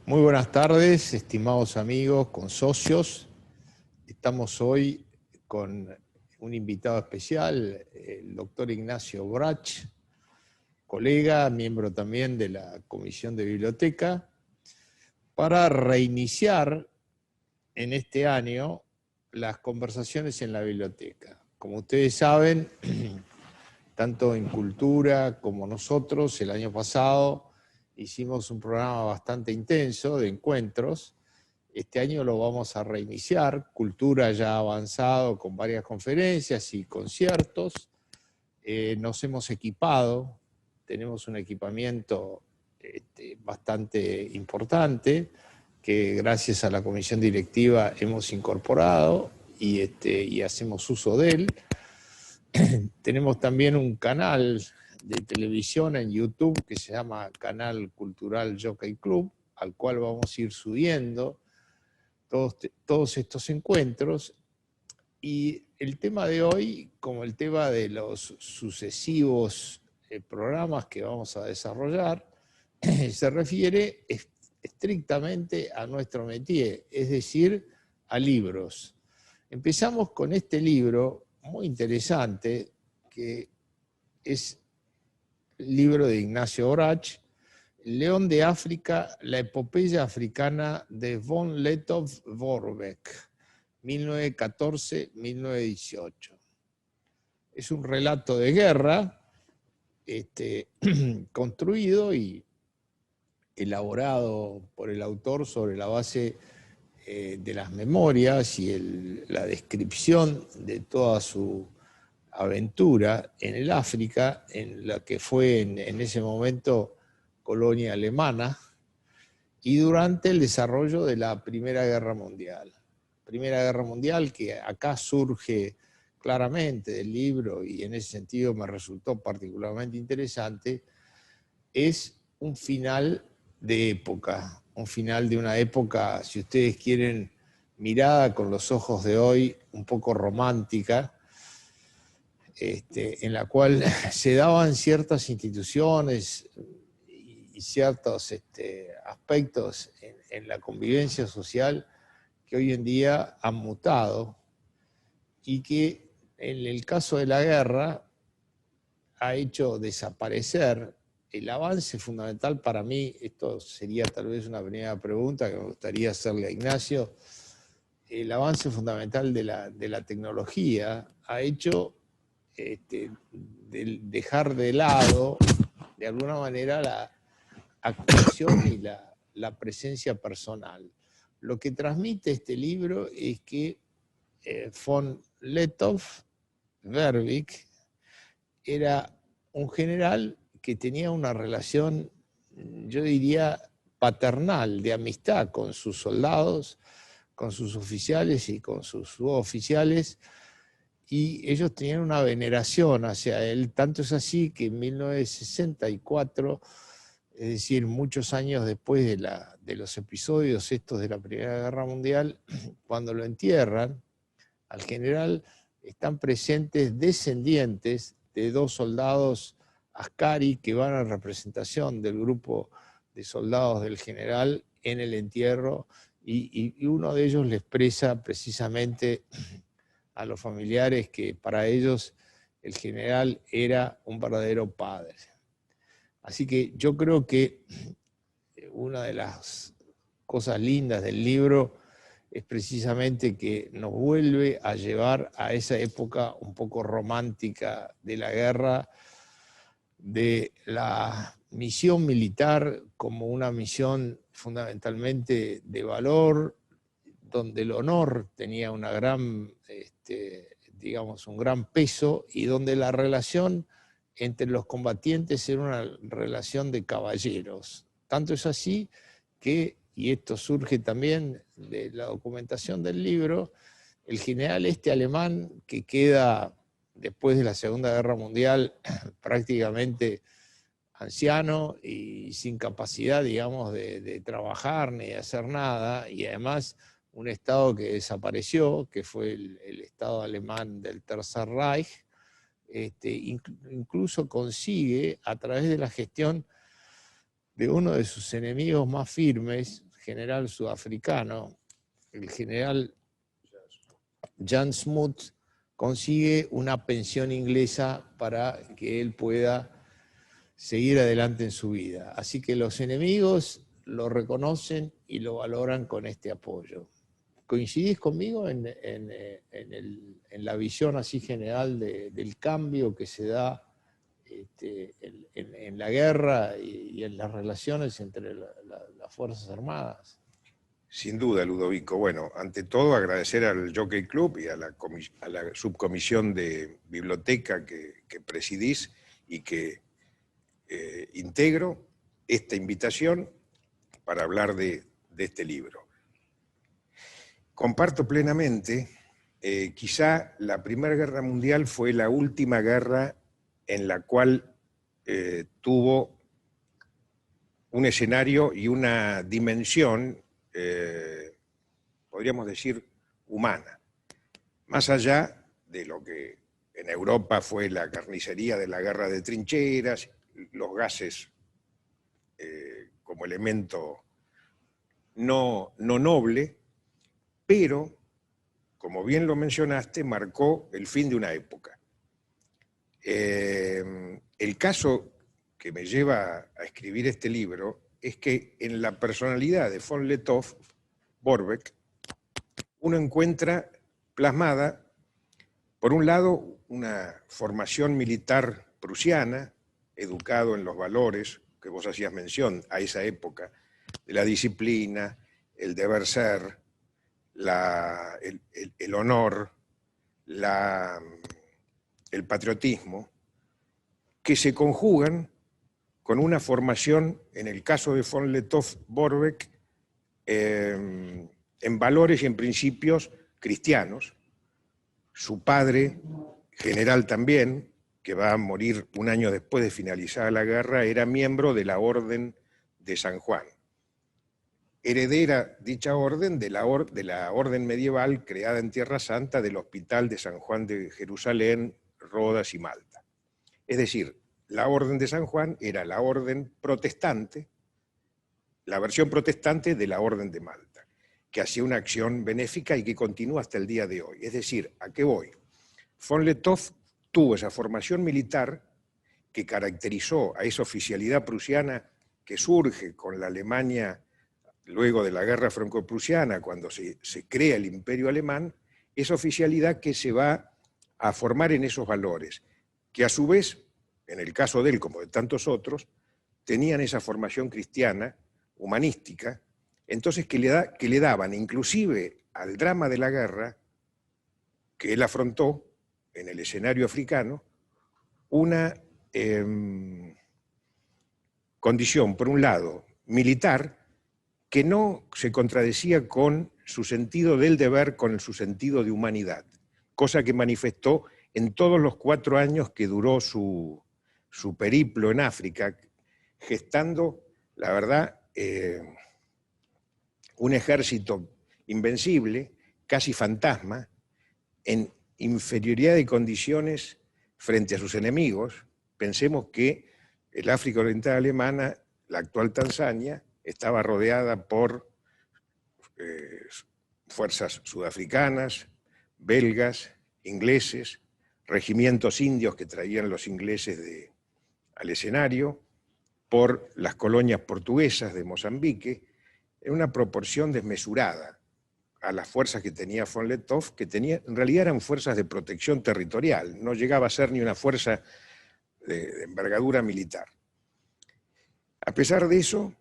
Muy buenas tardes, estimados amigos, consocios. Estamos hoy con un invitado especial, el doctor Ignacio Brach, colega, miembro también de la Comisión de Biblioteca, para reiniciar en este año las conversaciones en la biblioteca. Como ustedes saben, tanto en Cultura como nosotros, el año pasado hicimos un programa bastante intenso de encuentros. Este año lo vamos a reiniciar. Cultura ya ha avanzado con varias conferencias y conciertos. Nos hemos equipado, tenemos un equipamiento bastante importante que gracias a la comisión directiva hemos incorporado y hacemos uso de él. Tenemos también un canal de televisión en YouTube que se llama Canal Cultural Jockey Club, al cual vamos a ir subiendo todos estos encuentros. Y el tema de hoy, como el tema de los sucesivos programas que vamos a desarrollar, se refiere estrictamente a nuestro métier, es decir, a libros. Empezamos con este libro muy interesante, que es el libro de Ignacio Brach, León de África, la epopeya africana de von Lettow-Vorbeck, 1914-1918. Es un relato de guerra construido y elaborado por el autor sobre la base de las memorias y la descripción de toda su aventura en el África, en la que fue en ese momento colonia alemana, y durante el desarrollo de la Primera Guerra Mundial. Primera Guerra Mundial que acá surge claramente del libro, y en ese sentido me resultó particularmente interesante, es un final de época, un final de una época, si ustedes quieren, mirada con los ojos de hoy, un poco romántica, en la cual se daban ciertas instituciones y ciertos aspectos en la convivencia social que hoy en día han mutado y que en el caso de la guerra ha hecho desaparecer el avance fundamental para mí. Esto sería tal vez una primera pregunta que me gustaría hacerle a Ignacio. El avance fundamental de la tecnología ha hecho dejar de lado, de alguna manera, la actuación y la presencia personal. Lo que transmite este libro es que von Lettow-Vorbeck era un general que tenía una relación, yo diría, paternal, de amistad con sus soldados, con sus oficiales y con sus suboficiales, y ellos tenían una veneración hacia él. Tanto es así que en 1964, es decir, muchos años después de los episodios estos de la Primera Guerra Mundial, cuando lo entierran al general, están presentes descendientes de dos soldados askari que van a representación del grupo de soldados del general en el entierro, y uno de ellos le expresa precisamente a los familiares que para ellos el general era un verdadero padre. Así que yo creo que una de las cosas lindas del libro es precisamente que nos vuelve a llevar a esa época un poco romántica de la guerra, de la misión militar como una misión fundamentalmente de valor, donde el honor tenía una gran, digamos, un gran peso, y donde la relación entre los combatientes era una relación de caballeros. Tanto es así que, y esto surge también de la documentación del libro, el general alemán que queda después de la Segunda Guerra Mundial prácticamente anciano y sin capacidad, digamos, de trabajar ni de hacer nada, y además un Estado que desapareció, que fue el Estado alemán del Tercer Reich, incluso consigue, a través de la gestión de uno de sus enemigos más firmes, general sudafricano, el general Jan Smuts, consigue una pensión inglesa para que él pueda seguir adelante en su vida. Así que los enemigos lo reconocen y lo valoran con este apoyo. ¿Coincidís conmigo en la visión así general del cambio que se da en la guerra y en las relaciones entre las Fuerzas Armadas? Sin duda, Ludovico. Bueno, ante todo agradecer al Jockey Club y a la subcomisión de biblioteca que presidís y que integro esta invitación para hablar de este libro. Comparto plenamente, quizá la Primera Guerra Mundial fue la última guerra en la cual tuvo un escenario y una dimensión, podríamos decir, humana. Más allá de lo que en Europa fue la carnicería de la guerra de trincheras, los gases como elemento no noble, pero, como bien lo mencionaste, marcó el fin de una época. El caso que me lleva a escribir este libro es que en la personalidad de von Lettow-Vorbeck uno encuentra plasmada, por un lado, una formación militar prusiana, educado en los valores que vos hacías mención a esa época, de la disciplina, el deber ser, el honor, el patriotismo, que se conjugan con una formación, en el caso de von Lettow-Vorbeck, en valores y en principios cristianos. Su padre, general también, que va a morir un año después de finalizada la guerra, era miembro de la Orden de San Juan. Heredera dicha orden de la orden medieval creada en Tierra Santa del Hospital de San Juan de Jerusalén, Rodas y Malta. Es decir, la Orden de San Juan era la orden protestante, la versión protestante de la Orden de Malta, que hacía una acción benéfica y que continúa hasta el día de hoy. Es decir, ¿a qué voy? Von Lettow tuvo esa formación militar que caracterizó a esa oficialidad prusiana que surge con la Alemania luego de la guerra franco-prusiana, cuando se crea el Imperio Alemán, esa oficialidad que se va a formar en esos valores, que a su vez, en el caso de él como de tantos otros, tenían esa formación cristiana, humanística, entonces que le daban inclusive al drama de la guerra que él afrontó en el escenario africano, una condición, por un lado, militar, que no se contradecía con su sentido del deber, con su sentido de humanidad, cosa que manifestó en todos los 4 años que duró su periplo en África, gestando, la verdad, un ejército invencible, casi fantasma, en inferioridad de condiciones frente a sus enemigos. Pensemos que el África Oriental Alemana, la actual Tanzania, estaba rodeada por fuerzas sudafricanas, belgas, ingleses, regimientos indios que traían los ingleses al escenario, por las colonias portuguesas de Mozambique, en una proporción desmesurada a las fuerzas que tenía von Lettow, que en realidad eran fuerzas de protección territorial, no llegaba a ser ni una fuerza de envergadura militar. A pesar de eso,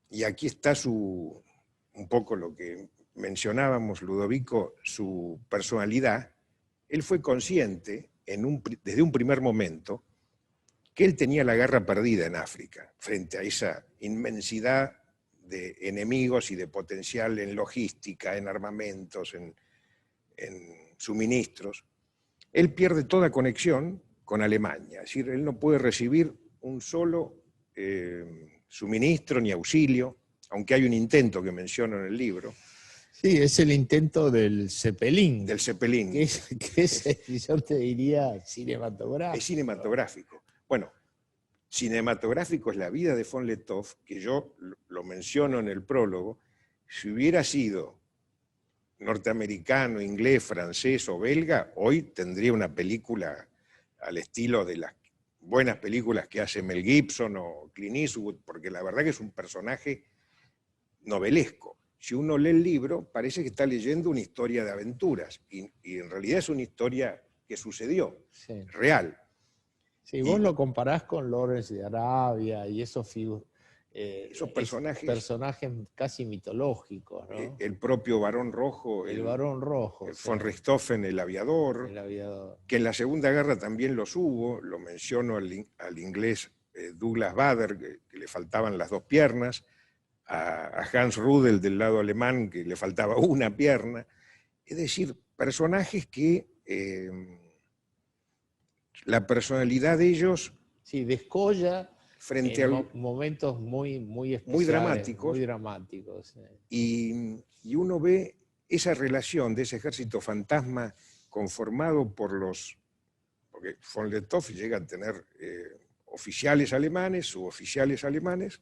y aquí está un poco lo que mencionábamos, Ludovico, su personalidad, él fue consciente desde un primer momento que él tenía la guerra perdida en África, frente a esa inmensidad de enemigos y de potencial en logística, en armamentos, en suministros. Él pierde toda conexión con Alemania, es decir, él no puede recibir un solo suministro ni auxilio, aunque hay un intento que menciono en el libro. Sí, es el intento del Zeppelin. Del Zeppelin. Que es, yo te diría, cinematográfico. Es cinematográfico. Bueno, cinematográfico es la vida de von Lettow, que yo lo menciono en el prólogo, si hubiera sido norteamericano, inglés, francés o belga, hoy tendría una película al estilo de las buenas películas que hace Mel Gibson o Clint Eastwood, porque la verdad que es un personaje novelesco. Si uno lee el libro, parece que está leyendo una historia de aventuras, y en realidad es una historia que sucedió, Sí. real. Sí, vos lo comparás con Lawrence de Arabia y esos personajes casi mitológicos, ¿no? El propio Barón Rojo, el Barón Rojo, von Richthofen, el aviador, que en la Segunda Guerra también los hubo. Lo menciono al inglés Douglas Bader, que le faltaban las 2 piernas, a Hans Rudel del lado alemán, que le faltaba una pierna. Es decir, personajes que la personalidad de ellos... Sí, descolla frente en momentos muy especiales, muy dramáticos. Muy dramáticos. Y uno ve esa relación de ese ejército fantasma conformado por los... Porque von Lettow llega a tener oficiales alemanes, suboficiales alemanes,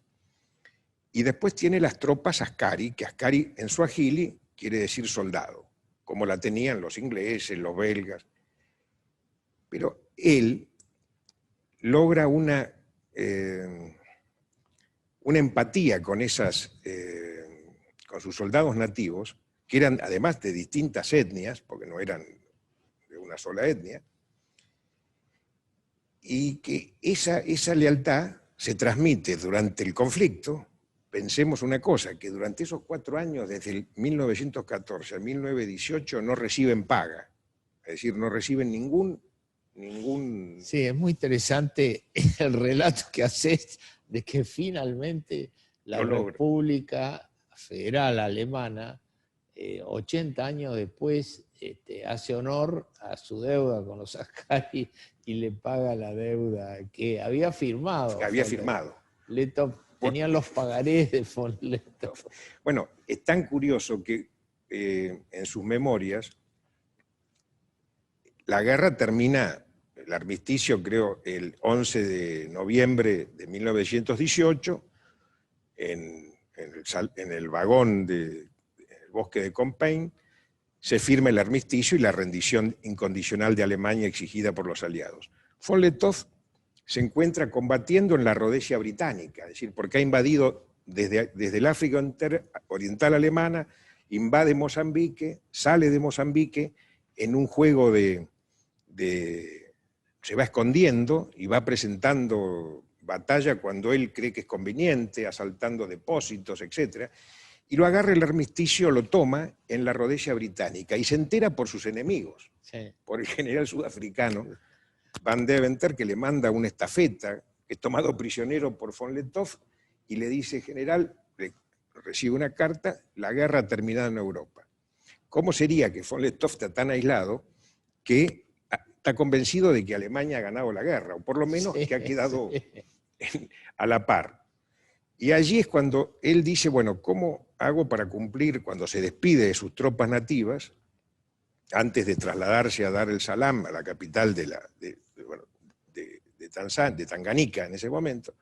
y después tiene las tropas askari, que askari en suajili quiere decir soldado, como la tenían los ingleses, los belgas. Pero él logra una empatía con con sus soldados nativos, que eran además de distintas etnias, porque no eran de una sola etnia, y que esa lealtad se transmite durante el conflicto. Pensemos una cosa, que durante esos 4 años, desde el 1914 al 1918, no reciben paga, es decir, no reciben ningún... Sí, es muy interesante el relato que haces de que finalmente la República Federal Alemana, 80 años después, hace honor a su deuda con los askari y le paga la deuda que había firmado. Lettow tenían los pagarés de von Lettow. Bueno, es tan curioso que en sus memorias la guerra termina, el armisticio creo el 11 de noviembre de 1918, en el vagón del bosque de Compiègne, se firma el armisticio y la rendición incondicional de Alemania exigida por los aliados. Von Lettow se encuentra combatiendo en la Rodesia británica, es decir, porque ha invadido desde el África oriental alemana, invade Mozambique, sale de Mozambique en un juego se va escondiendo y va presentando batalla cuando él cree que es conveniente, asaltando depósitos, etc. Y lo agarra el armisticio, lo toma en la Rodesia británica y se entera por sus enemigos, sí, por el general sudafricano Van Deventer, que le manda una estafeta, que es tomado prisionero por von Lettow, y le dice: general, recibe una carta, la guerra ha terminado en Europa. ¿Cómo sería que von Lettow está tan aislado que está convencido de que Alemania ha ganado la guerra, o por lo menos que ha quedado a la par? Y allí es cuando él dice, bueno, ¿cómo hago para cumplir, cuando se despide de sus tropas nativas, antes de trasladarse a Dar el Salam, a la capital de Tanganica en ese momento?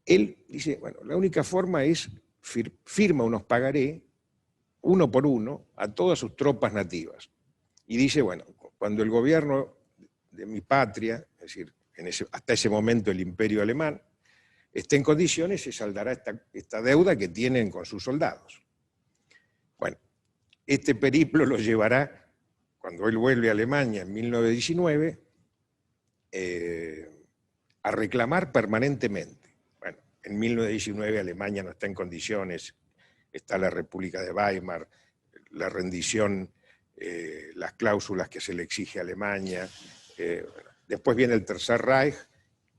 Él dice, bueno, la única forma es firma unos pagaré, uno por uno, a todas sus tropas nativas. Y dice, bueno, cuando el gobierno de mi patria, es decir, hasta ese momento el imperio alemán, esté en condiciones, se saldará esta deuda que tienen con sus soldados. Bueno, este periplo lo llevará, cuando él vuelve a Alemania en 1919, a reclamar permanentemente. Bueno, en 1919 Alemania no está en condiciones, está la República de Weimar, la rendición, las cláusulas que se le exige a Alemania. Después viene el Tercer Reich,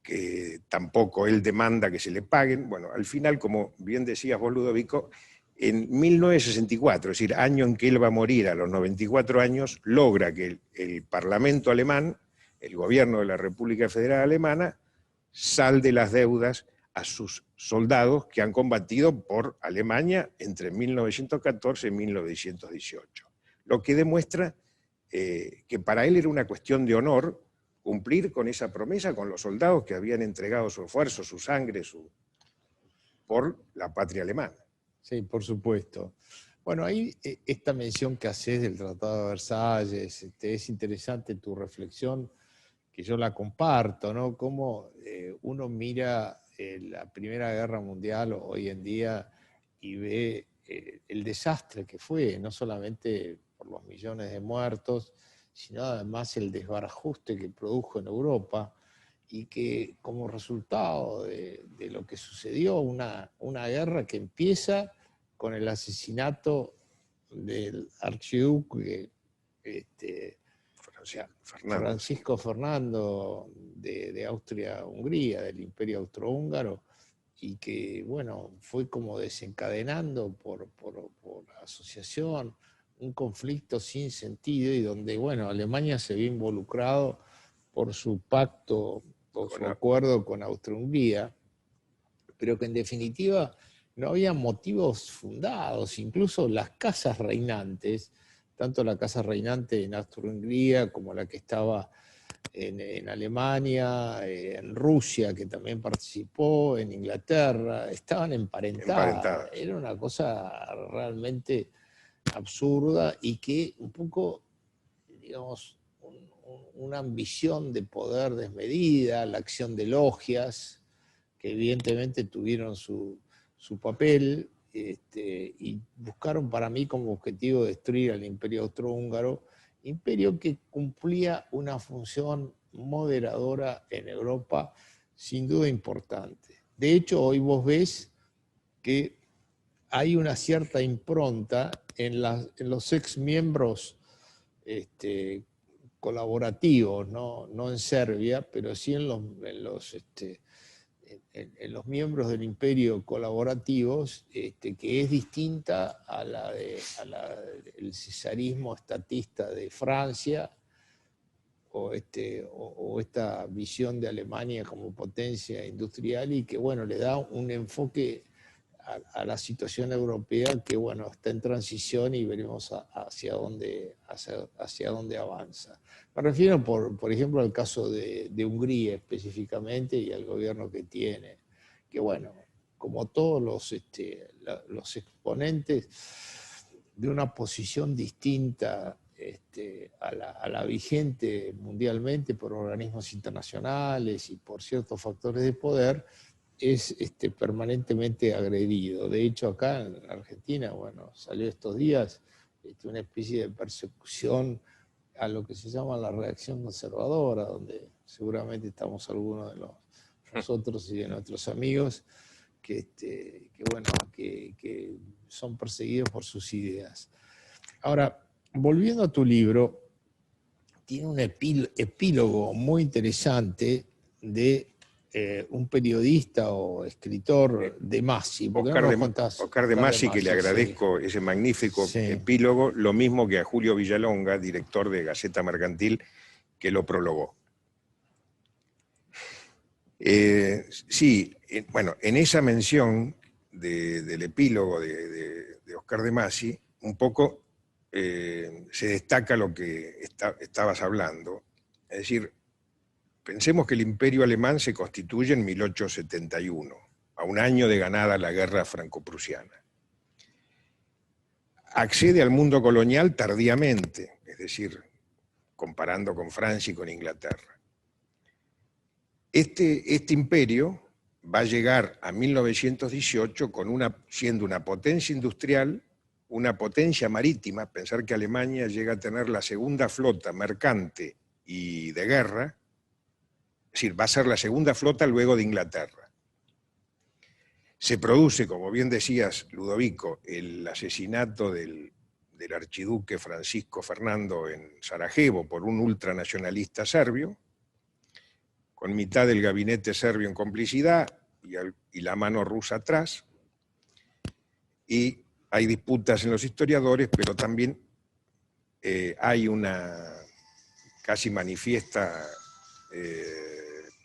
que tampoco él demanda que se le paguen. Bueno, al final, como bien decías vos, Ludovico, en 1964, es decir, año en que él va a morir a los 94 años, logra que el Parlamento alemán, el gobierno de la República Federal Alemana, salde las deudas a sus soldados que han combatido por Alemania entre 1914 y 1918. Lo que demuestra que para él era una cuestión de honor cumplir con esa promesa, con los soldados que habían entregado su esfuerzo, su sangre, por la patria alemana. sí, por supuesto. Bueno, ahí esta mención que haces del Tratado de Versalles, es interesante tu reflexión, que yo la comparto, ¿no? Cómo uno mira la Primera Guerra Mundial hoy en día y ve el desastre que fue, no solamente por los millones de muertos, sino además el desbarajuste que produjo en Europa, y que como resultado de lo que sucedió, una guerra que empieza con el asesinato del archiduque Francisco Fernando de Austria-Hungría, del Imperio Austrohúngaro, y que, bueno, fue como desencadenando por asociación un conflicto sin sentido, y donde, bueno, Alemania se vio involucrado por su pacto, por su acuerdo con Austria-Hungría, pero que en definitiva no había motivos fundados. Incluso las casas reinantes, tanto la casa reinante en Austria-Hungría como la que estaba en Alemania, en Rusia, que también participó, en Inglaterra, estaban emparentadas. Era una cosa realmente absurda, y que un poco, digamos, una ambición de poder desmedida, la acción de logias, que evidentemente tuvieron su papel, y buscaron para mí como objetivo destruir al Imperio Austrohúngaro, imperio que cumplía una función moderadora en Europa sin duda importante. De hecho, hoy vos ves que hay una cierta impronta en los ex miembros colaborativos, no en Serbia, pero sí en los miembros del imperio colaborativos, que es distinta a la del cesarismo estatista de Francia, o esta visión de Alemania como potencia industrial, y que, bueno, le da un enfoque a la situación europea que, bueno, está en transición, y veremos hacia dónde avanza. Me refiero, por ejemplo, al caso de Hungría específicamente, y al gobierno que tiene, que, bueno, como todos los exponentes de una posición distinta a la vigente mundialmente por organismos internacionales y por ciertos factores de poder, es permanentemente agredido. De hecho, acá en Argentina, bueno, salió estos días una especie de persecución a lo que se llama la reacción conservadora, donde seguramente estamos algunos de nosotros y de nuestros amigos que son perseguidos por sus ideas. Ahora, volviendo a tu libro, tiene un epílogo muy interesante de un periodista o escritor, de Masi. Oscar de Masi, que le agradezco, sí, ese magnífico, sí, epílogo, lo mismo que a Julio Villalonga, director de Gaceta Mercantil, que lo prologó. Sí, bueno, en esa mención del epílogo de Oscar de Masi, un poco se destaca lo que estabas hablando. Es decir, pensemos que el Imperio Alemán se constituye en 1871, a un año de ganada la guerra franco-prusiana. Accede al mundo colonial tardíamente, es decir, comparando con Francia y con Inglaterra. Este imperio va a llegar a 1918 siendo una potencia industrial, una potencia marítima. Pensar que Alemania llega a tener la segunda flota mercante y de guerra, es decir, va a ser la segunda flota luego de Inglaterra. Se produce, como bien decías, Ludovico, el asesinato del archiduque Francisco Fernando en Sarajevo por un ultranacionalista serbio, con mitad del gabinete serbio en complicidad y la mano rusa atrás. Y hay disputas en los historiadores, pero también hay una casi manifiesta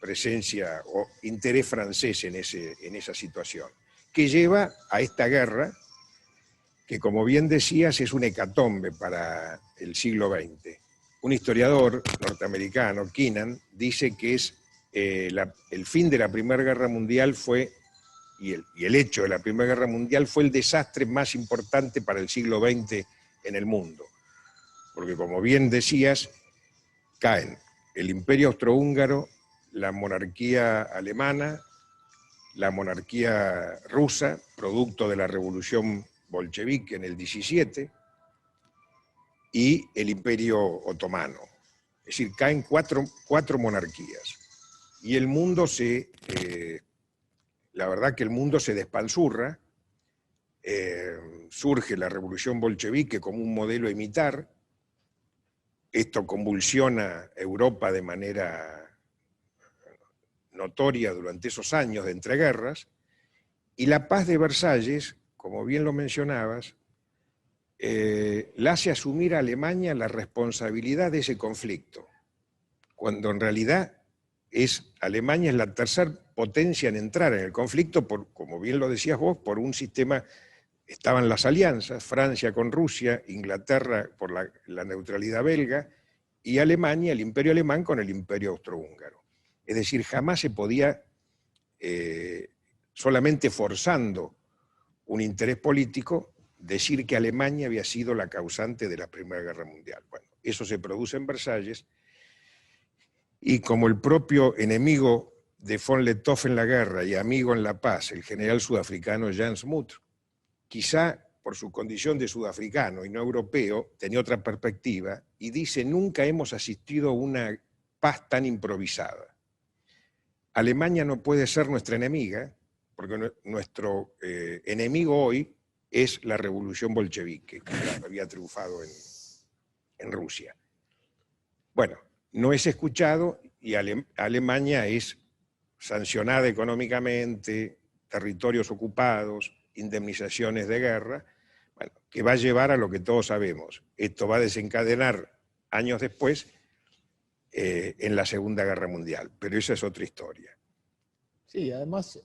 presencia o interés francés en esa situación, que lleva a esta guerra que, como bien decías, es un hecatombe para el siglo XX. Un historiador norteamericano, Keenan, dice que el fin de la Primera Guerra Mundial fue y el hecho de la Primera Guerra Mundial fue el desastre más importante para el siglo XX en el mundo. Porque como bien decías, caen el Imperio Austrohúngaro, la monarquía alemana, la monarquía rusa, producto de la Revolución Bolchevique en el 17, y el Imperio Otomano. Es decir, caen cuatro monarquías. Y el mundo la verdad que el mundo se despanzurra, surge la Revolución Bolchevique como un modelo a imitar, esto convulsiona Europa de manera notoria durante esos años de entreguerras, y la paz de Versalles, como bien lo mencionabas, la hace asumir a Alemania la responsabilidad de ese conflicto, cuando en realidad Alemania es la tercera potencia en entrar en el conflicto, como bien lo decías vos, por un sistema, estaban las alianzas, Francia con Rusia, Inglaterra por la neutralidad belga, y Alemania, el imperio alemán con el imperio austrohúngaro. Es decir, jamás se podía, solamente forzando un interés político, decir que Alemania había sido la causante de la Primera Guerra Mundial. Bueno, eso se produce en Versalles, y como el propio enemigo de von Lettow en la guerra y amigo en la paz, el general sudafricano Jan Smuts, quizá por su condición de sudafricano y no europeo, tenía otra perspectiva y dice: nunca hemos asistido a una paz tan improvisada. Alemania no puede ser nuestra enemiga, porque nuestro enemigo hoy es la revolución bolchevique, que había triunfado en Rusia. Bueno, no es escuchado y Alemania es sancionada económicamente, territorios ocupados, indemnizaciones de guerra, bueno, que va a llevar a lo que todos sabemos. Esto va a desencadenar años después en la Segunda Guerra Mundial, pero esa es otra historia. Sí, además,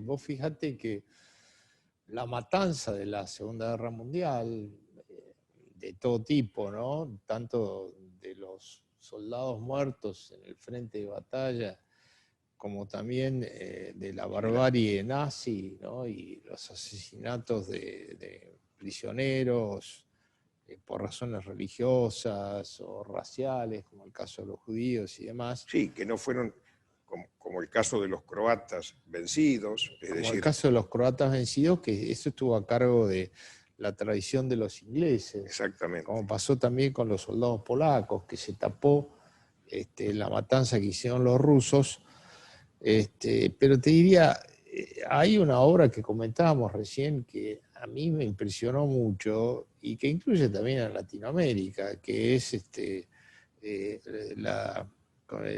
vos fíjate que la matanza de la Segunda Guerra Mundial, de todo tipo, ¿no? Tanto de los soldados muertos en el frente de batalla, como también de la barbarie nazi, ¿no? Y los asesinatos de prisioneros por razones religiosas o raciales, como el caso de los judíos y demás. Sí, que no fueron como el caso de los croatas vencidos. Como el caso de los croatas vencidos, que eso estuvo a cargo de la tradición de los ingleses. Exactamente. Como pasó también con los soldados polacos, que se tapó la matanza que hicieron los rusos. Pero te diría, hay una obra que comentábamos recién que a mí me impresionó mucho y que incluye también a Latinoamérica, que es el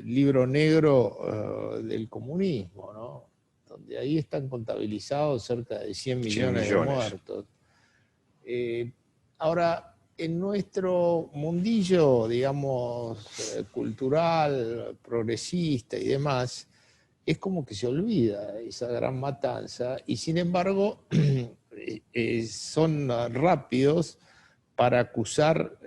libro negro del comunismo, ¿no? Donde ahí están contabilizados cerca de 100 millones de muertos. Ahora, en nuestro mundillo, digamos, cultural, progresista y demás, es como que se olvida esa gran matanza y sin embargo son rápidos para acusar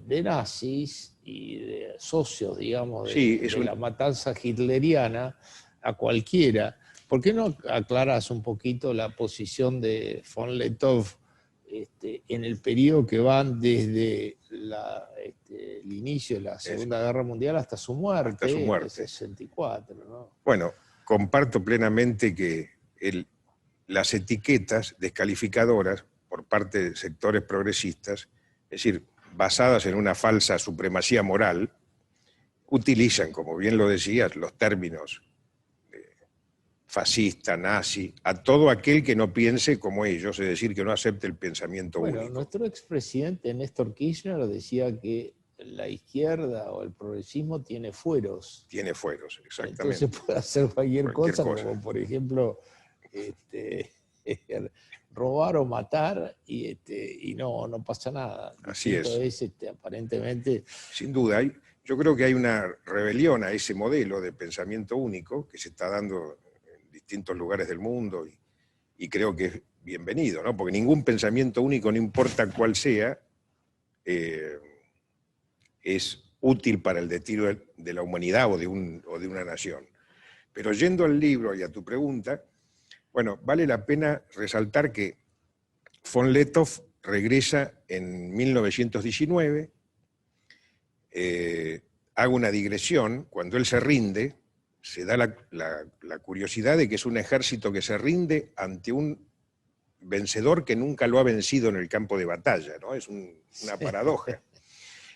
de nazis y de socios, digamos, de la matanza hitleriana a cualquiera. ¿Por qué no aclaras un poquito la posición de von Lettow en el periodo que van desde el inicio de la Segunda Guerra Mundial hasta su muerte, en el 64, ¿no? Bueno, comparto plenamente que las etiquetas descalificadoras por parte de sectores progresistas, es decir, basadas en una falsa supremacía moral, utilizan, como bien lo decías, los términos fascista, nazi, a todo aquel que no piense como ellos, es decir, que no acepte el pensamiento único. Bueno, nuestro expresidente Néstor Kirchner decía que la izquierda o el progresismo tiene fueros. Tiene fueros, exactamente. Entonces puede hacer cualquier cosa, como por ejemplo robar o matar y no pasa nada. Así es. Aparentemente. Sin duda, yo creo que hay una rebelión a ese modelo de pensamiento único que se está dando en distintos lugares del mundo y creo que es bienvenido, ¿no? Porque ningún pensamiento único, no importa cuál sea, es útil para el destino de la humanidad o de una nación. Pero yendo al libro y a tu pregunta, Bueno, vale la pena resaltar que von Lettow regresa en 1919, hago una digresión, cuando él se rinde, se da la curiosidad de que es un ejército que se rinde ante un vencedor que nunca lo ha vencido en el campo de batalla, ¿no? Es una paradoja.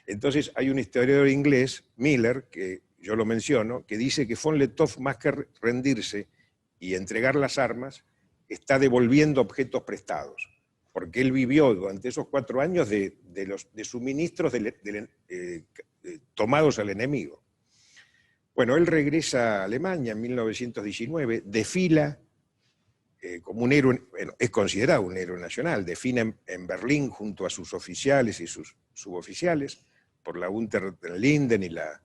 Entonces hay un historiador inglés, Miller, que yo lo menciono, que dice que von Lettow, más que rendirse y entregar las armas, está devolviendo objetos prestados, porque él vivió durante esos 4 años de suministros tomados al enemigo. Bueno, él regresa a Alemania en 1919, desfila como un héroe, bueno, es considerado un héroe nacional, desfila en Berlín junto a sus oficiales y sus suboficiales, por la Unter den Linden y la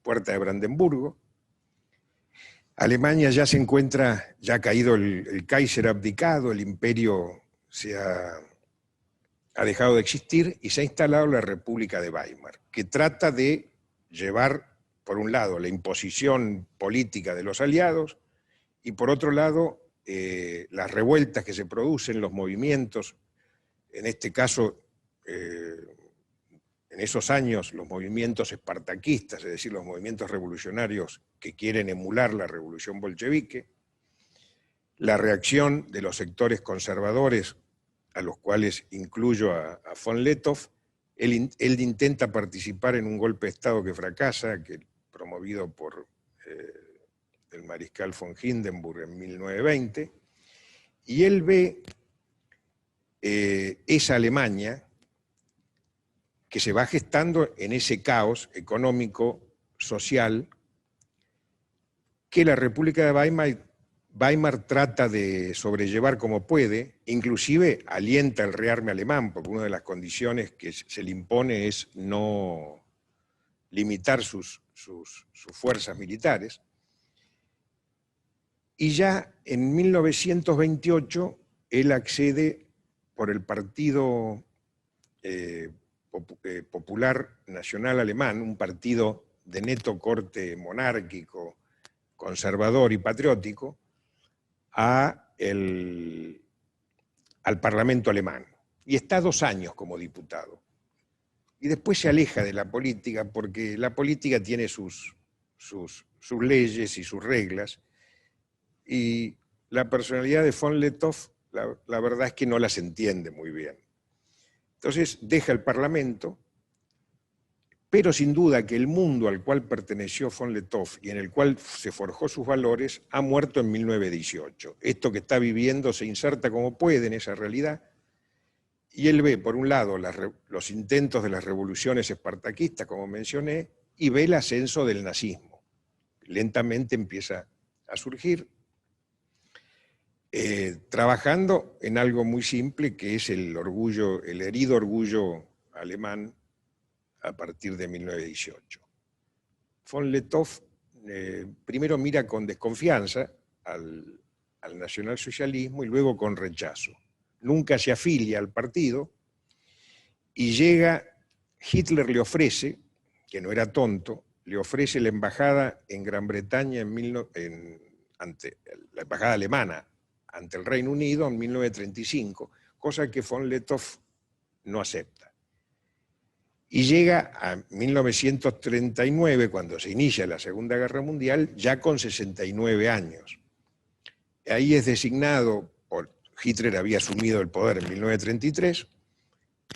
Puerta de Brandenburgo. Alemania ya se encuentra, ya ha caído el Kaiser abdicado, el imperio ha dejado de existir y se ha instalado la República de Weimar, que trata de llevar, por un lado, la imposición política de los aliados y por otro lado, las revueltas que se producen, los movimientos, en este caso, en esos años, los movimientos espartaquistas, es decir, los movimientos revolucionarios que quieren emular la revolución bolchevique, la reacción de los sectores conservadores, a los cuales incluyo a von Lettow. Él intenta participar en un golpe de Estado que fracasa, promovido por el mariscal von Hindenburg en 1920, y él ve esa Alemania que se va gestando en ese caos económico, social, que la República de Weimar trata de sobrellevar como puede, inclusive alienta el rearme alemán, porque una de las condiciones que se le impone es no limitar sus fuerzas militares. Y ya en 1928 él accede por el Partido Popular Nacional Alemán, un partido de neto corte monárquico, conservador y patriótico, al Parlamento alemán. Y está 2 años como diputado. Y después se aleja de la política porque la política tiene sus leyes y sus reglas. Y la personalidad de von Lettow, la verdad es que no las entiende muy bien. Entonces deja el Parlamento, pero sin duda que el mundo al cual perteneció von Lettow y en el cual se forjó sus valores ha muerto en 1918. Esto que está viviendo se inserta como puede en esa realidad y él ve, por un lado, los intentos de las revoluciones espartaquistas, como mencioné, y ve el ascenso del nazismo. Lentamente empieza a surgir, trabajando en algo muy simple que es el herido orgullo alemán a partir de 1918. Von Lettow primero mira con desconfianza al nacionalsocialismo y luego con rechazo. Nunca se afilia al partido y Hitler le ofrece, que no era tonto, le ofrece la embajada en Gran Bretaña, ante la embajada alemana ante el Reino Unido en 1935, cosa que von Lettow no acepta. Y llega a 1939, cuando se inicia la Segunda Guerra Mundial, ya con 69 años. Ahí es designado, Hitler había asumido el poder en 1933,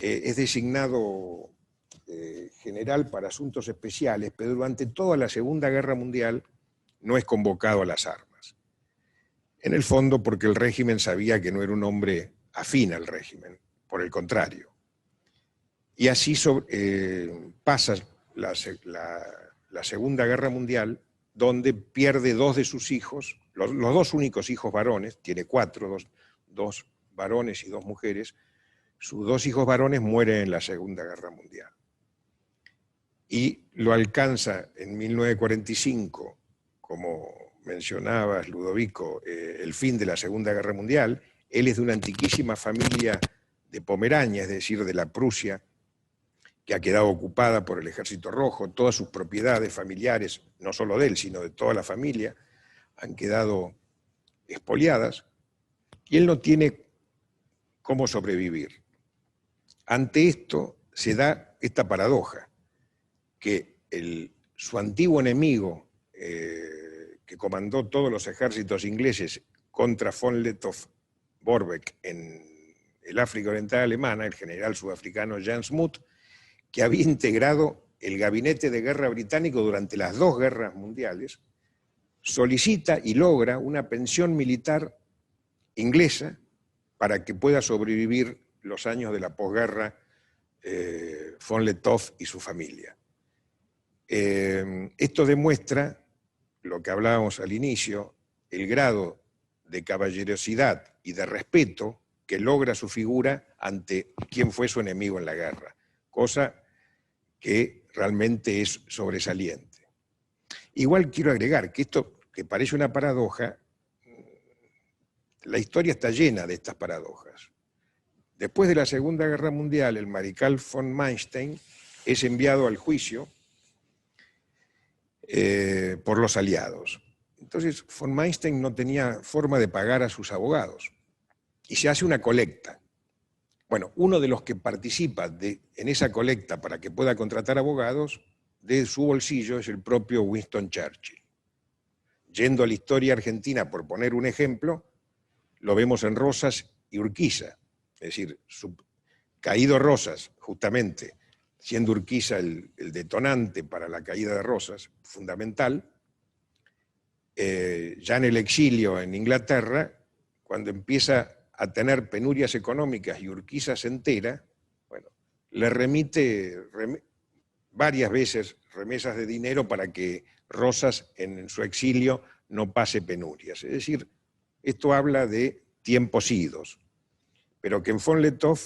es designado general para asuntos especiales, pero durante toda la Segunda Guerra Mundial no es convocado a las armas. En el fondo porque el régimen sabía que no era un hombre afín al régimen, por el contrario. Y así pasa la Segunda Guerra Mundial, donde pierde 2 de sus hijos, los 2 únicos hijos varones, tiene 4, 2 varones y 2 mujeres, sus 2 hijos varones mueren en la Segunda Guerra Mundial. Y lo alcanza en 1945, como mencionabas, Ludovico, el fin de la Segunda Guerra Mundial. Él es de una antiquísima familia de Pomerania, es decir, de la Prusia, que ha quedado ocupada por el Ejército Rojo. Todas sus propiedades familiares, no solo de él, sino de toda la familia, han quedado expoliadas, y él no tiene cómo sobrevivir. Ante esto se da esta paradoja, que su antiguo enemigo, que comandó todos los ejércitos ingleses contra von Lettow-Vorbeck en el África Oriental Alemana, el general sudafricano Jan Smuts, que había integrado el gabinete de guerra británico durante las 2 guerras mundiales, solicita y logra una pensión militar inglesa para que pueda sobrevivir los años de la posguerra von Lettow y su familia. Esto demuestra lo que hablábamos al inicio, el grado de caballerosidad y de respeto que logra su figura ante quien fue su enemigo en la guerra, cosa que realmente es sobresaliente. Igual quiero agregar que esto, que parece una paradoja, la historia está llena de estas paradojas. Después de la Segunda Guerra Mundial, el mariscal von Manstein es enviado al juicio por los aliados. Entonces, von Manstein no tenía forma de pagar a sus abogados y se hace una colecta. Bueno, uno de los que participa en esa colecta para que pueda contratar abogados, de su bolsillo, es el propio Winston Churchill. Yendo a la historia argentina, por poner un ejemplo, lo vemos en Rosas y Urquiza. Es decir, caído Rosas, justamente, siendo Urquiza el detonante para la caída de Rosas, fundamental, ya en el exilio en Inglaterra, cuando empieza a tener penurias económicas y Urquiza se entera, bueno, le remite varias veces remesas de dinero para que Rosas en su exilio no pase penurias. Es decir, esto habla de tiempos idos, pero que en von Lettow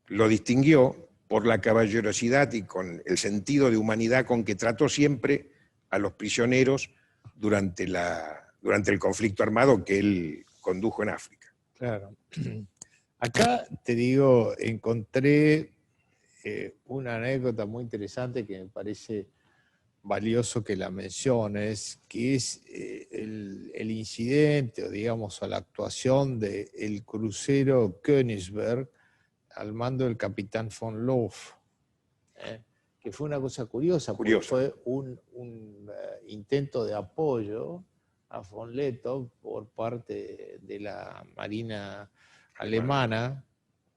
lo distinguió por la caballerosidad y con el sentido de humanidad con que trató siempre a los prisioneros durante el conflicto armado que él condujo en África. Claro. Acá te digo, encontré una anécdota muy interesante que me parece valioso que la menciones, que es el incidente, o digamos, a la actuación del crucero Königsberg al mando del capitán von Looff, que fue una cosa curiosa, porque fue un intento de apoyo a von Lettow por parte de la Marina alemana,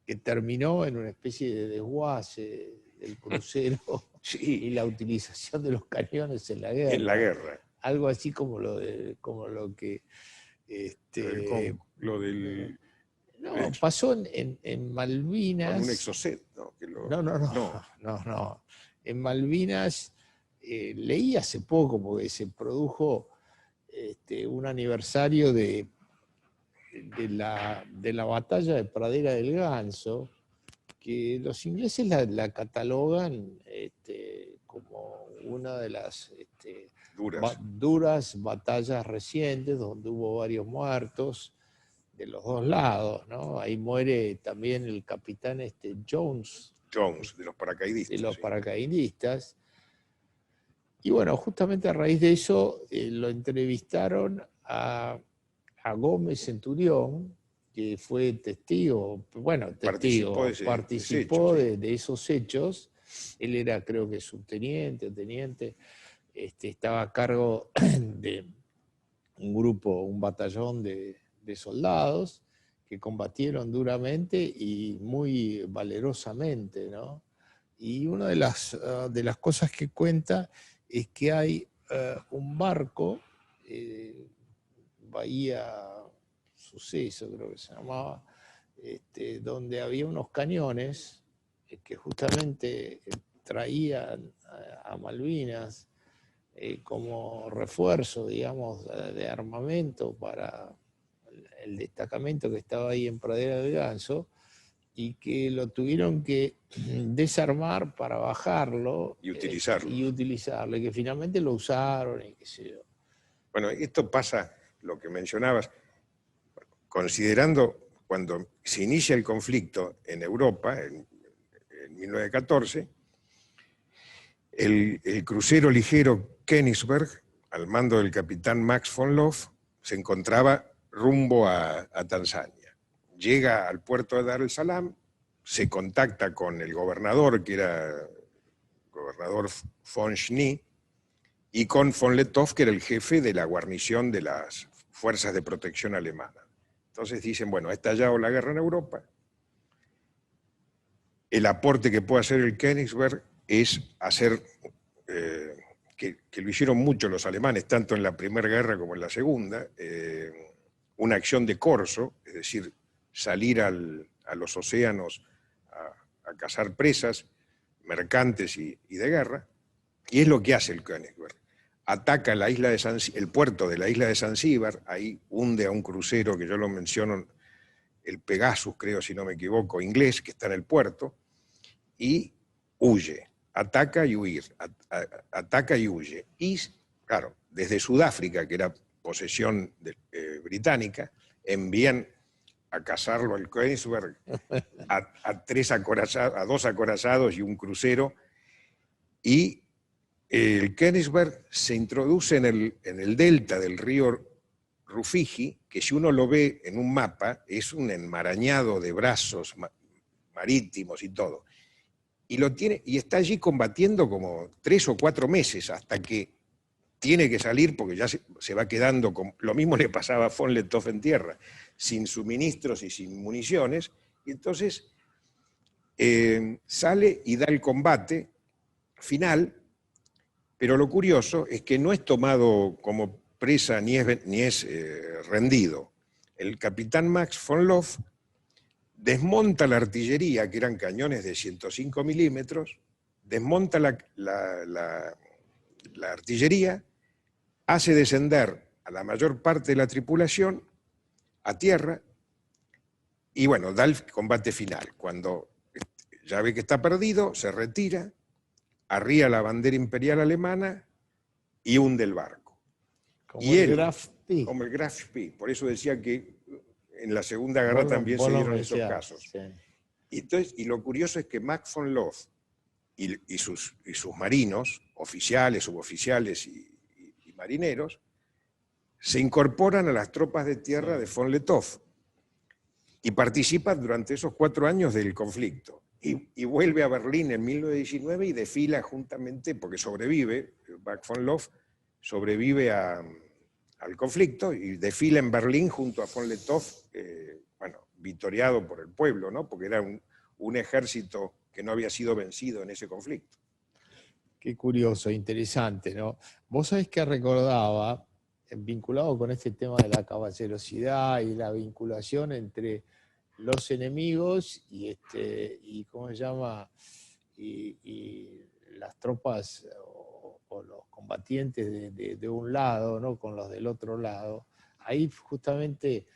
que terminó en una especie de desguace del crucero sí, y la utilización de los cañones en la guerra. En la guerra. Algo así como lo que... lo del... No, pasó en Malvinas. Con un exocet, ¿no? No. En Malvinas leí hace poco, porque se produjo un aniversario de la batalla de Pradera del Ganso, que los ingleses la catalogan como una de las duras batallas recientes, donde hubo varios muertos de los dos lados, ¿no? Ahí muere también el capitán Jones, de los paracaidistas. De los paracaidistas. Y bueno, justamente a raíz de eso lo entrevistaron a Gómez Centurión, que fue testigo, participó de esos hechos. Él era, creo que subteniente o teniente, estaba a cargo de un batallón de soldados que combatieron duramente y muy valerosamente, ¿no? Y una de las cosas que cuenta es que hay un barco, Bahía Suceso creo que se llamaba, donde había unos cañones que justamente traían a Malvinas como refuerzo, digamos, de armamento para el destacamento que estaba ahí en Pradera del Ganso, y que lo tuvieron que desarmar para bajarlo y utilizarlo, y que finalmente lo usaron y qué sé yo. Bueno, esto pasa, lo que mencionabas, considerando cuando se inicia el conflicto en Europa, en 1914, el crucero ligero Königsberg al mando del capitán Max von Looff, se encontraba rumbo a Tanzania. Llega al puerto de Dar es Salaam, se contacta con el gobernador, que era el gobernador von Schnee, y con von Lettow, que era el jefe de la guarnición de las fuerzas de protección alemanas. Entonces dicen, bueno, ha estallado la guerra en Europa, el aporte que puede hacer el Königsberg es hacer, que lo hicieron mucho los alemanes, tanto en la Primera Guerra como en la Segunda, una acción de corso, es decir, salir a los océanos a cazar presas, mercantes y de guerra, y es lo que hace el Königsberg. Ataca la isla de el puerto de la isla de Zanzíbar, ahí hunde a un crucero que yo lo menciono, el Pegasus, creo, si no me equivoco, inglés, que está en el puerto, y huye, ataca y ataca y huye. Y, claro, desde Sudáfrica, que era posesión británica, envían a cazarlo al Königsberg a dos acorazados y un crucero, y el Königsberg se introduce en el delta del río Rufiji, que si uno lo ve en un mapa, es un enmarañado de brazos marítimos y todo. Y está allí combatiendo como 3 o 4 meses, hasta que tiene que salir, porque ya se va quedando, lo mismo le pasaba a von Lettow en tierra, sin suministros y sin municiones, y entonces sale y da el combate final, pero lo curioso es que no es tomado como presa ni es rendido. El capitán Max von Looff desmonta la artillería, que eran cañones de 105 milímetros, desmonta la artillería, hace descender a la mayor parte de la tripulación a tierra y bueno, da el combate final. Cuando ya ve que está perdido, se retira, arría la bandera imperial alemana y hunde el barco. Como el Graf Spee. Como el Graf Spee. Por eso decía que en la Segunda Guerra también se dieron esos casos. Sí. Y lo curioso es que Max von Looff y sus marinos, oficiales, suboficiales y marineros, se incorporan a las tropas de tierra de von Lettow y participan durante esos 4 años del conflicto. Y vuelve a Berlín en 1919 y desfila juntamente, porque sobrevive, Max von Looff sobrevive al conflicto y desfila en Berlín junto a von Lettow, bueno, victoriado por el pueblo, ¿no? Porque era un ejército que no había sido vencido en ese conflicto. Qué curioso, interesante, ¿no? Vos sabés que recordaba, vinculado con este tema de la caballerosidad y la vinculación entre los enemigos y ¿cómo se llama? Y las tropas o los combatientes de un lado, ¿no? Con los del otro lado. Ahí justamente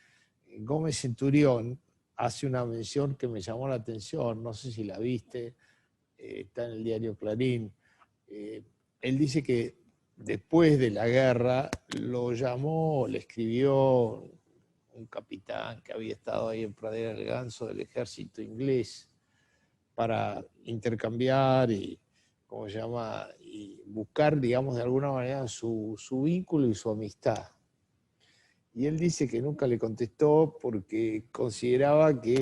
Gómez Centurión hace una mención que me llamó la atención, no sé si la viste, está en el diario Clarín. Él dice que después de la guerra lo llamó, le escribió un capitán que había estado ahí en Pradera del Ganso del ejército inglés para intercambiar y, ¿cómo se llama? Y buscar, digamos, de alguna manera su vínculo y su amistad. Y él dice que nunca le contestó porque consideraba que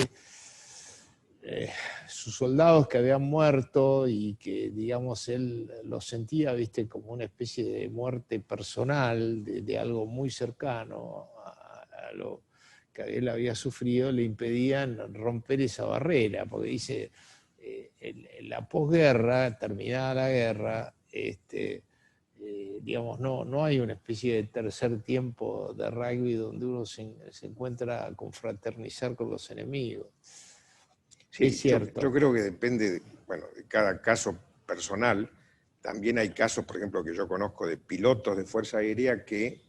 sus soldados que habían muerto y que, digamos, él los sentía, viste, como una especie de muerte personal, de algo muy cercano a lo que él había sufrido, le impedían romper esa barrera, porque dice, en la posguerra, terminada la guerra, digamos, no hay una especie de tercer tiempo de rugby donde uno se encuentra a confraternizar con los enemigos. Sí, es cierto. Yo creo que depende de cada caso personal. También hay casos, por ejemplo, que yo conozco de pilotos de Fuerza Aérea que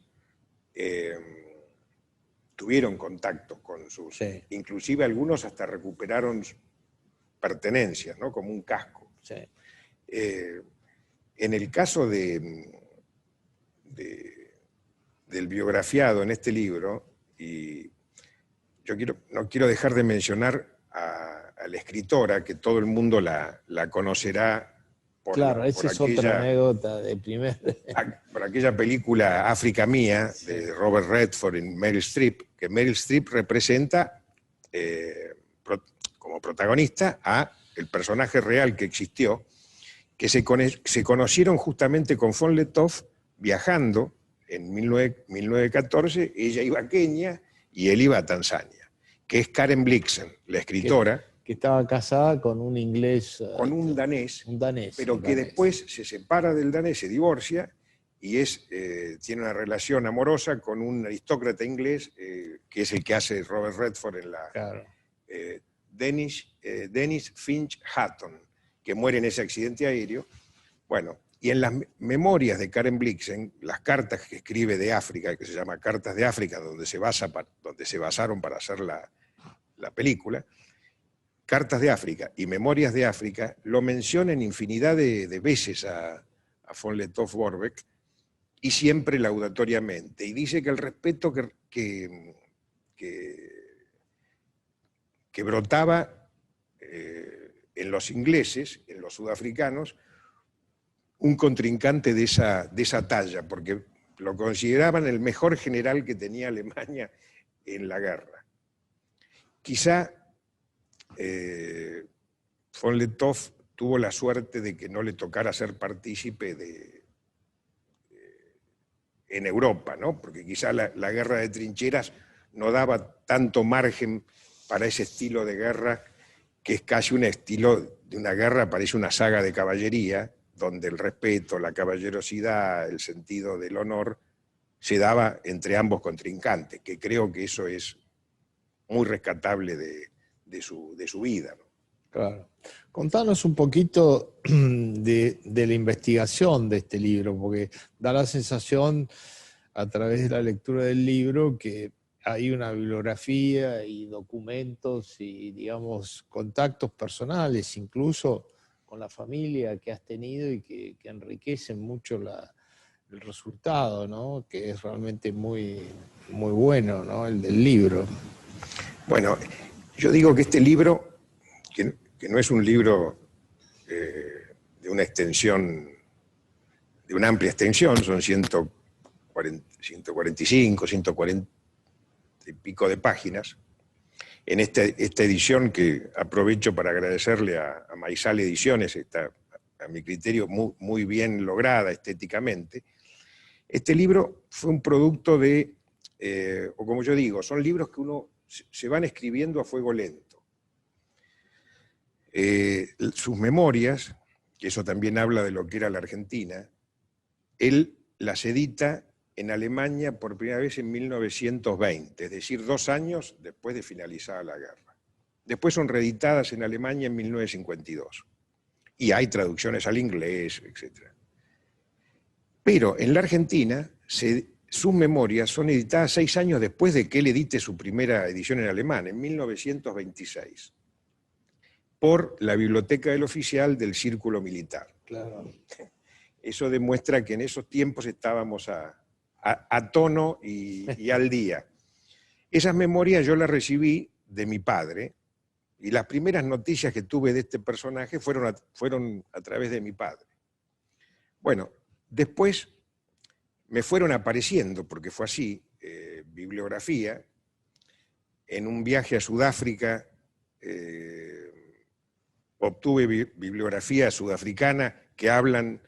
tuvieron contacto con sus... Sí. Inclusive algunos hasta recuperaron pertenencias, ¿no? Como un casco. Sí. En el caso del biografiado en este libro, y yo no quiero dejar de mencionar a la escritora, que todo el mundo la conocerá Claro, esa es otra anécdota de por aquella película África Mía, de Robert Redford y Meryl Streep, que Meryl Streep representa como protagonista a el personaje real que existió, que se conocieron justamente con von Lettow viajando en 1914, ella iba a Kenia y él iba a Tanzania, que es Karen Blixen, la escritora. Que estaba casada con un inglés. Con un danés, pero un que danés. después se separa del danés, se divorcia y tiene una relación amorosa con un aristócrata inglés, que es el que hace Robert Redford en la... Claro. Dennis Finch Hatton, que muere en ese accidente aéreo. Bueno, y en las memorias de Karen Blixen, las cartas que escribe de África, que se llama Cartas de África, donde se basaron para hacer la película, Cartas de África y Memorias de África, lo mencionan infinidad de veces a von Lettow-Vorbeck, y siempre laudatoriamente. Y dice que el respeto que brotaba en los ingleses, en los sudafricanos, un contrincante de esa talla, porque lo consideraban el mejor general que tenía Alemania en la guerra. Quizá von Lettow tuvo la suerte de que no le tocara ser partícipe en Europa, ¿no? Porque quizá la guerra de trincheras no daba tanto margen para ese estilo de guerra, que es casi un estilo de una guerra, parece una saga de caballería, donde el respeto, la caballerosidad, el sentido del honor, se daba entre ambos contrincantes, que creo que eso es muy rescatable de su vida, ¿no? Claro. Contanos un poquito de la investigación de este libro, porque da la sensación, a través de la lectura del libro, que hay una bibliografía y documentos y, digamos, contactos personales, incluso con la familia que has tenido, y que enriquecen mucho el resultado, ¿no? Que es realmente muy, muy bueno, ¿no? El del libro. Bueno, yo digo que este libro, que no es un libro de una extensión, de una amplia extensión, son 145, 140 y pico de páginas. En esta edición, que aprovecho para agradecerle a Maizal Ediciones, está a mi criterio muy bien lograda estéticamente. Este libro fue un producto o como yo digo, son libros que uno se van escribiendo a fuego lento. Sus memorias, que eso también habla de lo que era la Argentina, él las edita en Alemania por primera vez en 1920, es decir, 2 años después de finalizada la guerra. Después son reeditadas en Alemania en 1952. Y hay traducciones al inglés, etc. Pero en la Argentina, sus memorias son editadas 6 años después de que él edite su primera edición en alemán, en 1926, por la Biblioteca del Oficial del Círculo Militar. Claro. Eso demuestra que en esos tiempos estábamos a tono y al día. Esas memorias yo las recibí de mi padre, y las primeras noticias que tuve de este personaje fueron a través de mi padre. Bueno, después me fueron apareciendo, porque fue así, bibliografía. En un viaje a Sudáfrica obtuve bibliografía sudafricana que hablan,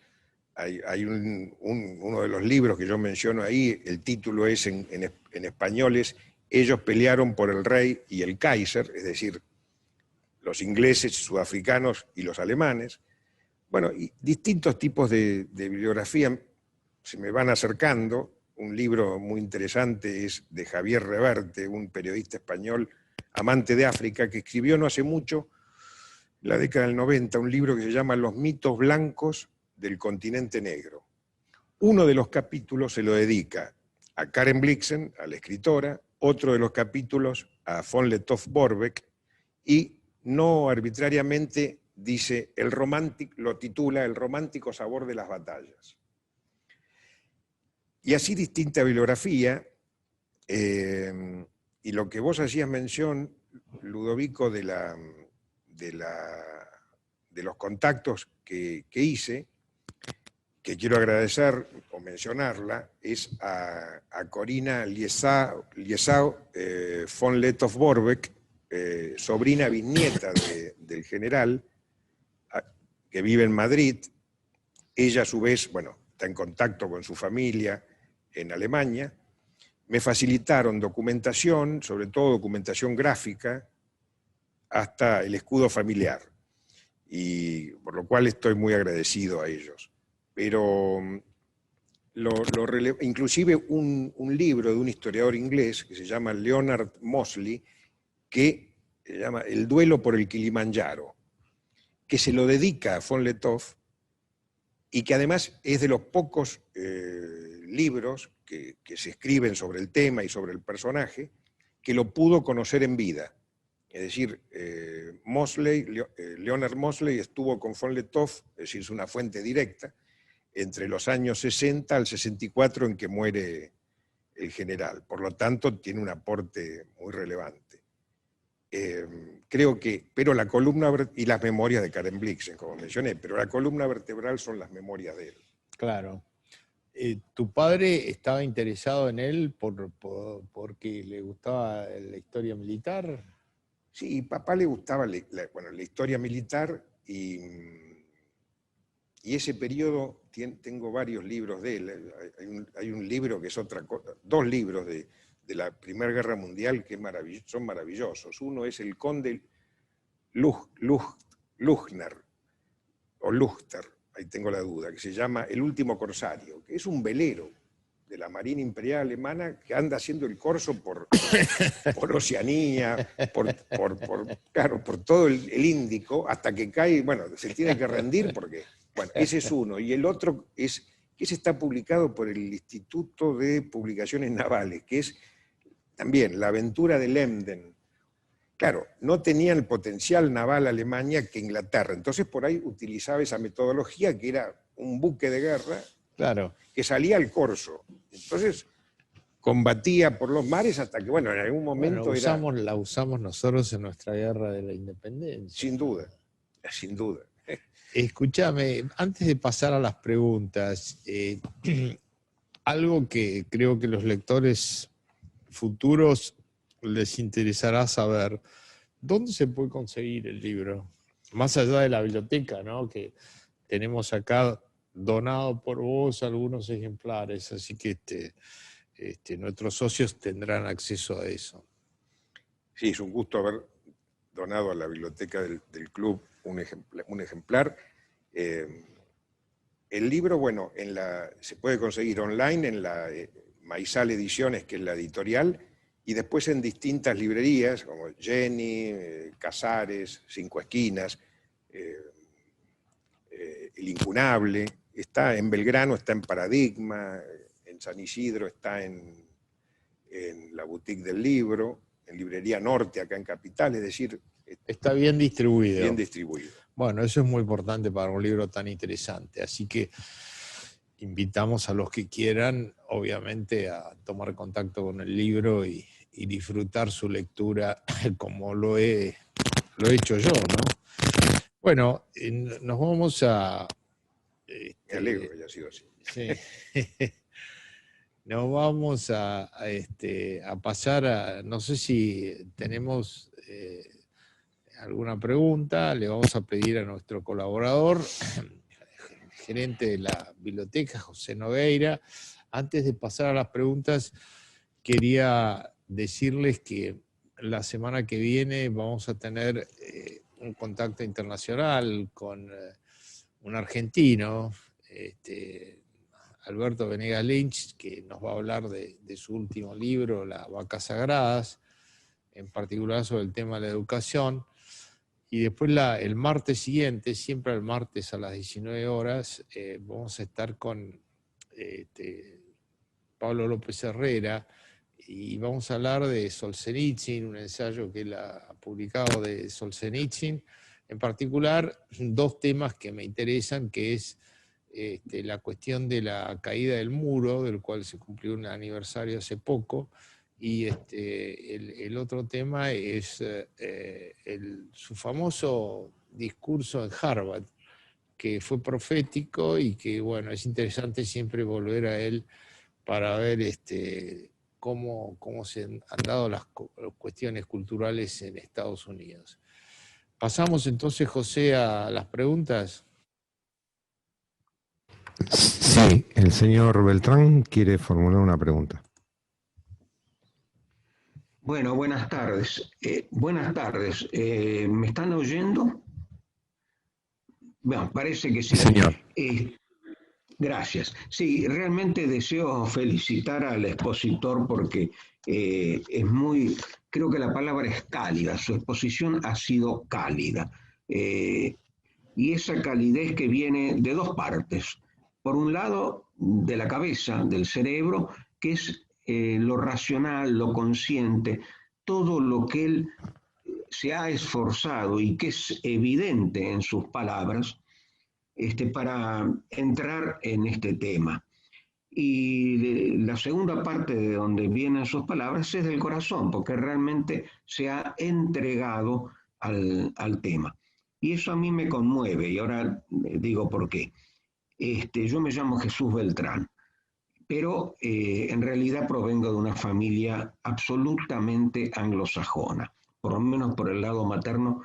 hay uno de los libros que yo menciono ahí, el título es en español es Ellos pelearon por el rey y el Kaiser, es decir, los ingleses, sudafricanos y los alemanes. Bueno, y distintos tipos de bibliografía se me van acercando. Un libro muy interesante es de Javier Reverte, un periodista español amante de África, que escribió no hace mucho, en la década del 90, un libro que se llama Los mitos blancos del continente negro. Uno de los capítulos se lo dedica a Karen Blixen, a la escritora, otro de los capítulos a von Lettow-Vorbeck, y no arbitrariamente dice, lo titula El romántico sabor de las batallas. Y así distinta bibliografía, y lo que vos hacías mención, Ludovico, de los contactos que hice, que quiero agradecer o mencionarla, es a Corina Liesau von Lettow-Vorbeck, sobrina bisnieta del general, que vive en Madrid. Ella, a su vez, bueno, está en contacto con su familia en Alemania. Me facilitaron documentación, sobre todo documentación gráfica, hasta el escudo familiar, y por lo cual estoy muy agradecido a ellos. Pero inclusive un libro de un historiador inglés que se llama Leonard Mosley, que se llama El duelo por el Kilimanjaro, que se lo dedica a von Lettow, y que además es de los pocos libros que se escriben sobre el tema y sobre el personaje, que lo pudo conocer en vida. Es decir, Leonard Mosley estuvo con von Lettow, es decir, es una fuente directa, entre los años 60 al 64 en que muere el general. Por lo tanto, tiene un aporte muy relevante. Creo que, pero la columna, y las memorias de Karen Blixen, como mencioné, pero la columna vertebral son las memorias de él. Claro. ¿Tu padre estaba interesado en él porque le gustaba la historia militar? Sí, papá le gustaba la historia militar, y ese periodo, tengo varios libros de él. Hay un libro que es otra cosa, dos libros de la Primera Guerra Mundial que son maravillosos. Uno es El Conde Luchner, o Luchter, ahí tengo la duda, que se llama El Último Corsario, que es un velero de la Marina Imperial Alemana que anda haciendo el corso por Oceanía, por todo el Índico, hasta que cae, bueno, se tiene que rendir porque, bueno, ese es uno. Y el otro es, que ese está publicado por el Instituto de Publicaciones Navales, que es también La aventura de Lemden. Claro, no tenía el potencial naval Alemania que Inglaterra, entonces por ahí utilizaba esa metodología, que era un buque de guerra, claro, que salía al corso. Entonces combatía por los mares hasta que, bueno, en algún momento la usamos nosotros en nuestra guerra de la independencia. Sin duda, sin duda. Escúchame, antes de pasar a las preguntas, algo que creo que los lectores futuros les interesará saber, ¿dónde se puede conseguir el libro? Más allá de la biblioteca, ¿no? Que tenemos acá donado por vos algunos ejemplares, así que nuestros socios tendrán acceso a eso. Sí, es un gusto haber donado a la biblioteca del club un ejemplar. El libro, bueno, se puede conseguir online en la Maizal Ediciones, que es la editorial, y después en distintas librerías, como Jenny, Casares, Cinco Esquinas, El Incunable. Está en Belgrano, está en Paradigma, en San Isidro está en la Boutique del Libro, en Librería Norte, acá en Capital, es decir... Está bien distribuido. Bien distribuido. Bueno, eso es muy importante para un libro tan interesante, así que invitamos a los que quieran, obviamente, a tomar contacto con el libro y disfrutar su lectura como lo he hecho yo, ¿no? Bueno, nos vamos a... Me alegro que haya sido así. Sí. Nos vamos a pasar a... No sé si tenemos alguna pregunta. Le vamos a pedir a nuestro colaborador, gerente de la biblioteca, José Nogueira. Antes de pasar a las preguntas, quería decirles que la semana que viene vamos a tener un contacto internacional con un argentino, Alberto Venegas Lynch, que nos va a hablar de su último libro, Las Vacas Sagradas, en particular sobre el tema de la educación. Y después el martes siguiente, siempre el martes a las 19 horas, vamos a estar con Pablo López Herrera y vamos a hablar de Solzhenitsyn, un ensayo que él ha publicado de Solzhenitsyn. En particular, dos temas que me interesan, que es la cuestión de la caída del muro, del cual se cumplió un aniversario hace poco, y el otro tema es su famoso discurso en Harvard, que fue profético y que, bueno, es interesante siempre volver a él para ver cómo se han dado las cuestiones culturales en Estados Unidos. Pasamos entonces, José, a las preguntas. Sí, el señor Beltrán quiere formular una pregunta. Bueno, buenas tardes. Buenas tardes. ¿Me están oyendo? Bueno, parece que sí. Señor. Gracias. Sí, realmente deseo felicitar al expositor porque es muy, creo que la palabra es cálida, su exposición ha sido cálida. Y esa calidez que viene de dos partes. Por un lado, de la cabeza, del cerebro, que es lo racional, lo consciente, todo lo que él se ha esforzado y que es evidente en sus palabras, para entrar en este tema. Y la segunda parte de donde vienen sus palabras es del corazón, porque realmente se ha entregado al tema. Y eso a mí me conmueve, y ahora digo por qué. Yo me llamo Jesús Beltrán, pero en realidad provengo de una familia absolutamente anglosajona, por lo menos por el lado materno,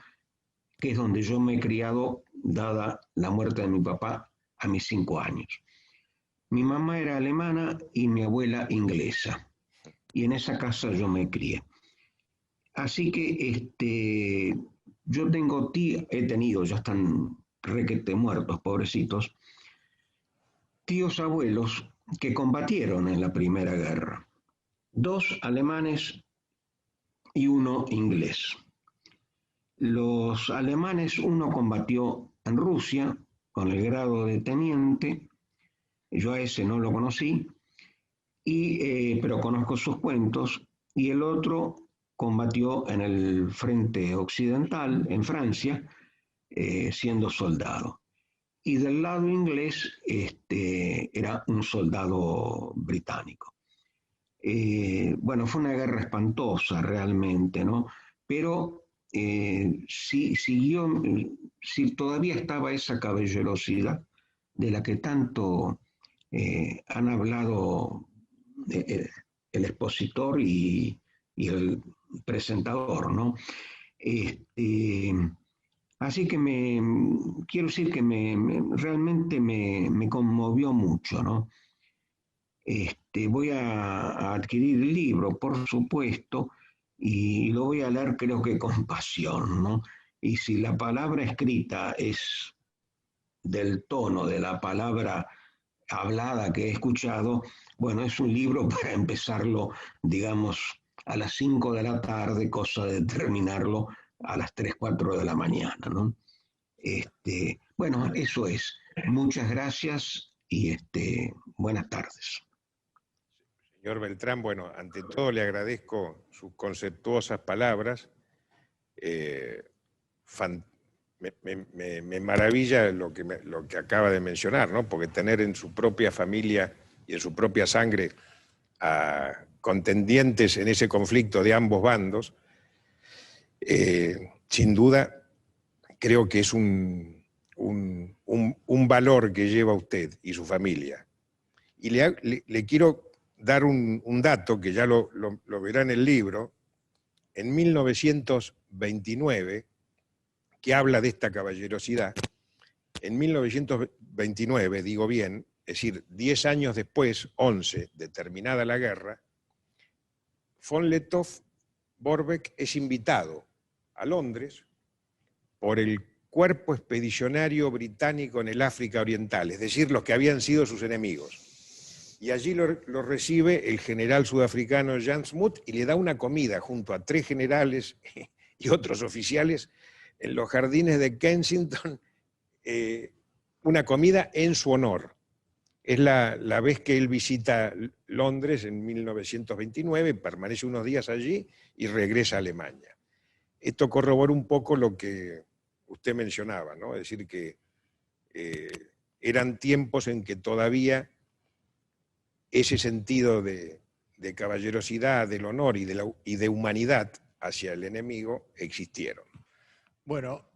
que es donde yo me he criado, dada la muerte de mi papá a mis 5 años. Mi mamá era alemana y mi abuela inglesa, y en esa casa yo me crié. Así que yo tengo he tenido, ya están requete muertos, pobrecitos, tíos abuelos que combatieron en la Primera Guerra. 2 alemanes y 1 inglés. Los alemanes, uno combatió en Rusia con el grado de teniente, yo a ese no lo conocí, pero conozco sus cuentos, y el otro combatió en el frente occidental, en Francia, siendo soldado. Y del lado inglés era un soldado británico. Bueno, fue una guerra espantosa realmente, ¿no? Pero si todavía estaba esa caballerosidad de la que tanto han hablado el expositor y el presentador, ¿no? Así que quiero decir que realmente me conmovió mucho, ¿no? Voy a adquirir el libro, por supuesto, y lo voy a leer creo que con pasión, ¿no? Y si la palabra escrita es del tono de la palabra hablada que he escuchado, bueno, es un libro para empezarlo, digamos, a las 5 de la tarde, cosa de terminarlo a las 3, 4 de la mañana, ¿no? Bueno, eso es. Muchas gracias y buenas tardes. Señor Beltrán, bueno, ante todo le agradezco sus conceptuosas palabras. Me maravilla lo que acaba de mencionar, ¿no? Porque tener en su propia familia y en su propia sangre a contendientes en ese conflicto de ambos bandos, sin duda creo que es un valor que lleva usted y su familia. Y le quiero dar un dato que ya lo verá en el libro. En 1929, que habla de esta caballerosidad, en 1929, digo bien, es decir, 10 años después, 11, de terminada la guerra, von Lettow-Vorbeck es invitado a Londres por el cuerpo expedicionario británico en el África Oriental, es decir, los que habían sido sus enemigos. Y allí lo recibe el general sudafricano Jan Smuts y le da una comida junto a 3 generales y otros oficiales en los jardines de Kensington, una comida en su honor. Es la vez que él visita Londres en 1929, permanece unos días allí y regresa a Alemania. Esto corrobora un poco lo que usted mencionaba, ¿no? Es decir, que eran tiempos en que todavía ese sentido de caballerosidad, del honor y de humanidad hacia el enemigo existieron. Bueno,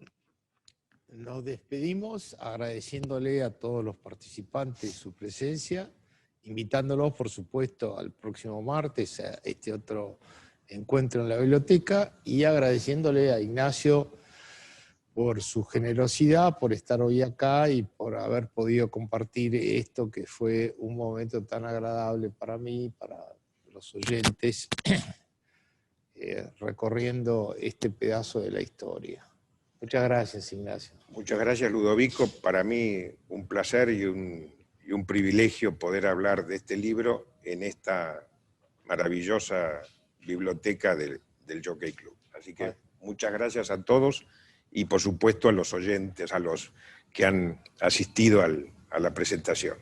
Nos despedimos agradeciéndole a todos los participantes su presencia, invitándolos, por supuesto, al próximo martes a este otro encuentro en la biblioteca y agradeciéndole a Ignacio por su generosidad, por estar hoy acá y por haber podido compartir esto que fue un momento tan agradable para mí, para los oyentes, recorriendo este pedazo de la historia. Muchas gracias, Ignacio. Muchas gracias, Ludovico. Para mí un placer y un privilegio poder hablar de este libro en esta maravillosa biblioteca del Jockey Club. Así que muchas gracias a todos y por supuesto a los oyentes, a los que han asistido a la presentación.